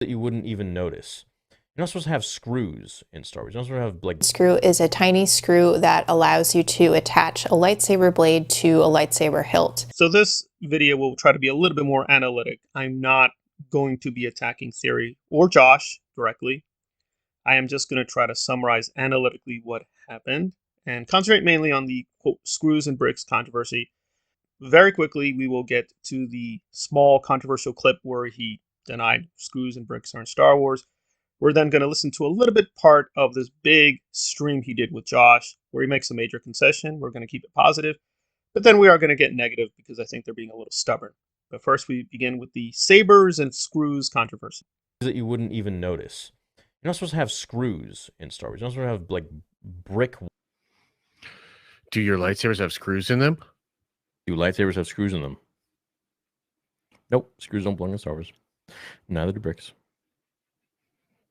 that you wouldn't even notice. You're not supposed to have screws in Star Wars. You're not supposed to have like Screw is a tiny screw that allows you to attach a lightsaber blade to a lightsaber hilt. So this video will try to be a little bit more analytic. I'm not going to be attacking Theory or Josh directly. I am just going to try to summarize analytically what happened and concentrate mainly on the quote screws and bricks controversy. Very quickly, we will get to the small controversial clip where he denied screws and bricks are in Star Wars. We're then going to listen to a little bit part of this big stream he did with Josh, where he makes a major concession. We're going to keep it positive, but then we are going to get negative because I think they're being a little stubborn. But first, we begin with the sabers and screws controversy. that you wouldn't even notice. You're not supposed to have screws in Star Wars. You're not supposed to have like brick. Do your lightsabers have screws in them? Do lightsabers have screws in them? Nope, screws don't belong in Star Wars. Neither do bricks.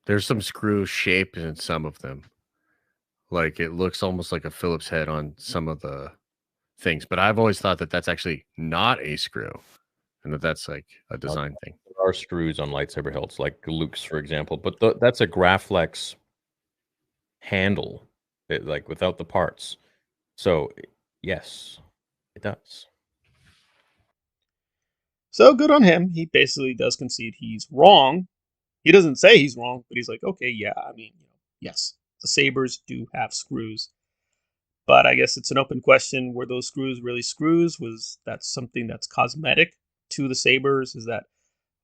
There's some screw shape in some of them. Like it looks almost like a Phillips head on some of the things, but I've always thought that that's actually not a screw and that's like a design thing. There are screws on lightsaber hilts, like Luke's, for example, but that's a Graflex handle, like without the parts. So, yes, it does. So good on him. He basically does concede he's wrong. He doesn't say he's wrong, but he's like, okay, yeah, I mean, yes, the sabers do have screws. But I guess it's an open question. Were those screws really screws? Was that something that's cosmetic to the sabers? Is that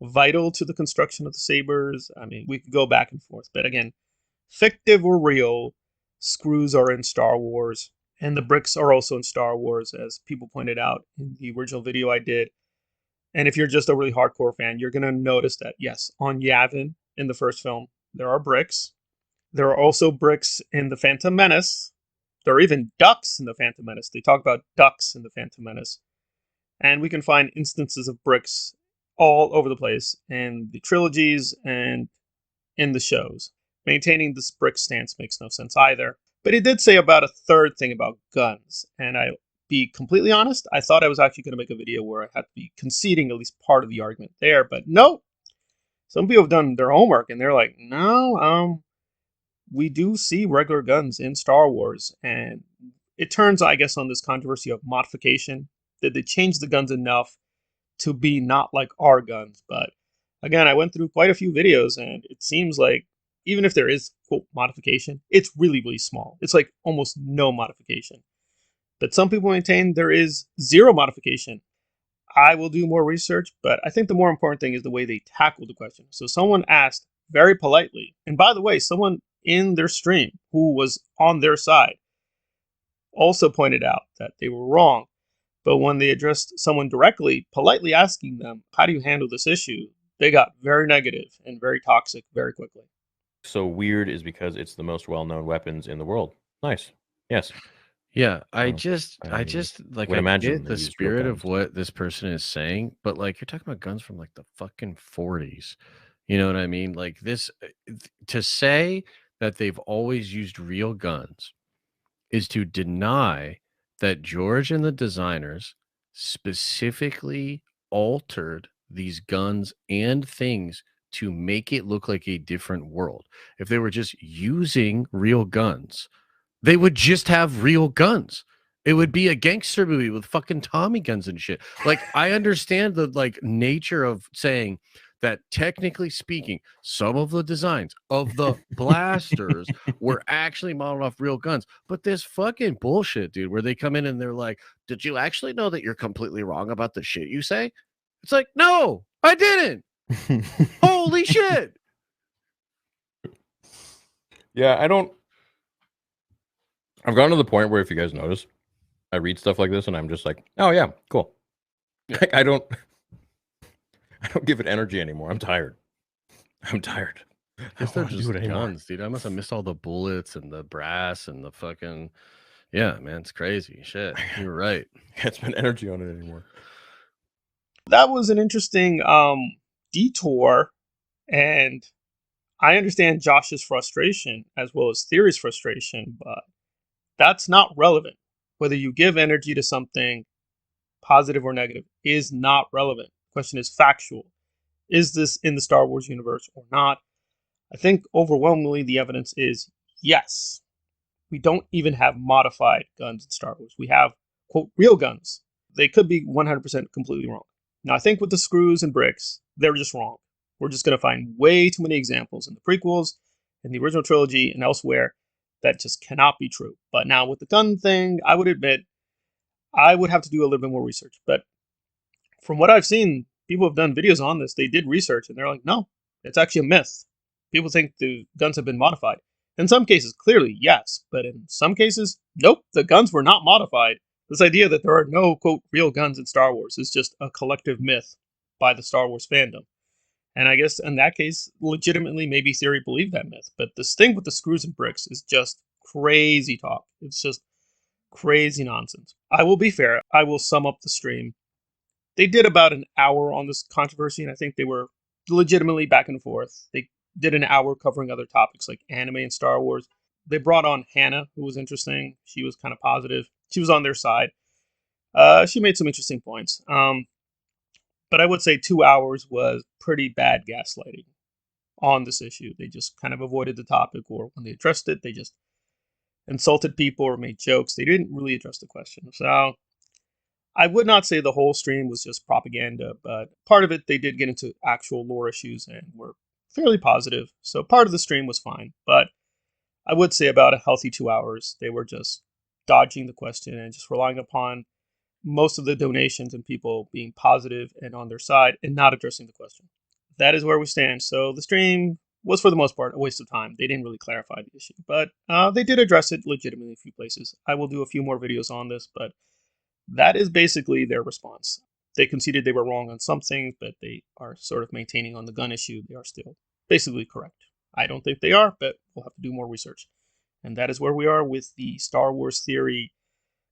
vital to the construction of the sabers? I mean, we could go back and forth. But again, fictive or real, screws are in Star Wars. And the bricks are also in Star Wars, as people pointed out in the original video I did. And if you're just a really hardcore fan, you're going to notice that, yes, on Yavin in the first film, there are bricks. There are also bricks in The Phantom Menace. There are even ducks in The Phantom Menace. They talk about ducks in The Phantom Menace. And we can find instances of bricks all over the place in the trilogies and in the shows. Maintaining this brick stance makes no sense either. But he did say about a third thing about guns. And I'll be completely honest, I thought I was actually going to make a video where I had to be conceding at least part of the argument there. But no, some people have done their homework and they're like, no, we do see regular guns in Star Wars, and it turns, I guess, on this controversy of modification. Did they change the guns enough to be not like our guns? But again, I went through quite a few videos, and it seems like even if there is quote modification, it's really, really small. It's like almost no modification. But some people maintain there is zero modification. I will do more research, but I think the more important thing is the way they tackle the question. So someone asked very politely, and by the way, someone in their stream who was on their side also pointed out that they were wrong. But when they addressed someone directly, politely asking them, how do you handle this issue? They got very negative and very toxic very quickly. So weird is because it's the most well-known weapons in the world. Nice. Yes. Yeah, I Well, just I like would I imagine get they the use real spirit of guns. what this person is saying, but like you're talking about guns from like the fucking 40s. You know what I mean? Like this to say that they've always used real guns is to deny that George and the designers specifically altered these guns and things to make it look like a different world. If they were just using real guns, they would just have real guns. It would be a gangster movie with fucking Tommy guns and shit. Like I understand the like nature of saying that technically speaking, some of the designs of the blasters were actually modeled off real guns. But this fucking bullshit, dude, where they come in and they're like, "Did you actually know that you're completely wrong about the shit you say?" It's like, "No, I didn't." Holy shit. Yeah, I've gotten to the point where if you guys notice, I read stuff like this and I'm just like, oh yeah, cool. Yeah. Like, I don't give it energy anymore. I'm tired. I Guess they're don't wanna just do it anymore. guns, dude. I must have missed all the bullets and the brass and the fucking yeah, man. It's crazy shit. You're right. Can't spend energy on it anymore. That was an interesting detour, and I understand Josh's frustration as well as Theory's frustration, but that's not relevant. Whether you give energy to something, positive or negative, is not relevant. The question is factual. Is this in the Star Wars universe or not? I think overwhelmingly the evidence is yes. We don't even have modified guns in Star Wars. We have, quote, real guns. They could be 100% completely wrong. Now, I think with the screws and bricks, they're just wrong. We're just going to find way too many examples in the prequels, in the original trilogy, and elsewhere that just cannot be true. But now with the gun thing, I would admit I would have to do a little bit more research. But from what I've seen, people have done videos on this. They did research and they're like, no, it's actually a myth. People think the guns have been modified. In some cases, clearly, yes. But in some cases, nope, the guns were not modified. This idea that there are no, quote, real guns in Star Wars is just a collective myth by the Star Wars fandom. And I guess in that case, legitimately, maybe Theory believed that myth. But this thing with the screws and bricks is just crazy talk. It's just crazy nonsense. I will be fair. I will sum up the stream. They did about an hour on this controversy, and I think they were legitimately back and forth. They did an hour covering other topics like anime and Star Wars. They brought on Hannah, who was interesting. She was kind of positive. She was on their side. She made some interesting points. But I would say 2 hours was pretty bad gaslighting on this issue. They just kind of avoided the topic, or when they addressed it, they just insulted people or made jokes. They didn't really address the question. So I would not say the whole stream was just propaganda, but part of it, they did get into actual lore issues and were fairly positive. So part of the stream was fine. But I would say about a healthy 2 hours, they were just dodging the question and just relying upon most of the donations and people being positive and on their side and not addressing the question. That is where we stand. So the stream was, for the most part, a waste of time. They didn't really clarify the issue, but they did address it legitimately in a few places. I will do a few more videos on this, but that is basically their response. They conceded they were wrong on some things, but they are sort of maintaining on the gun issue. They are still basically correct. I don't think they are, but we'll have to do more research. And that is where we are with the Star Wars theory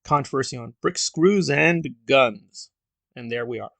controversy on brick screws and guns. And there we are.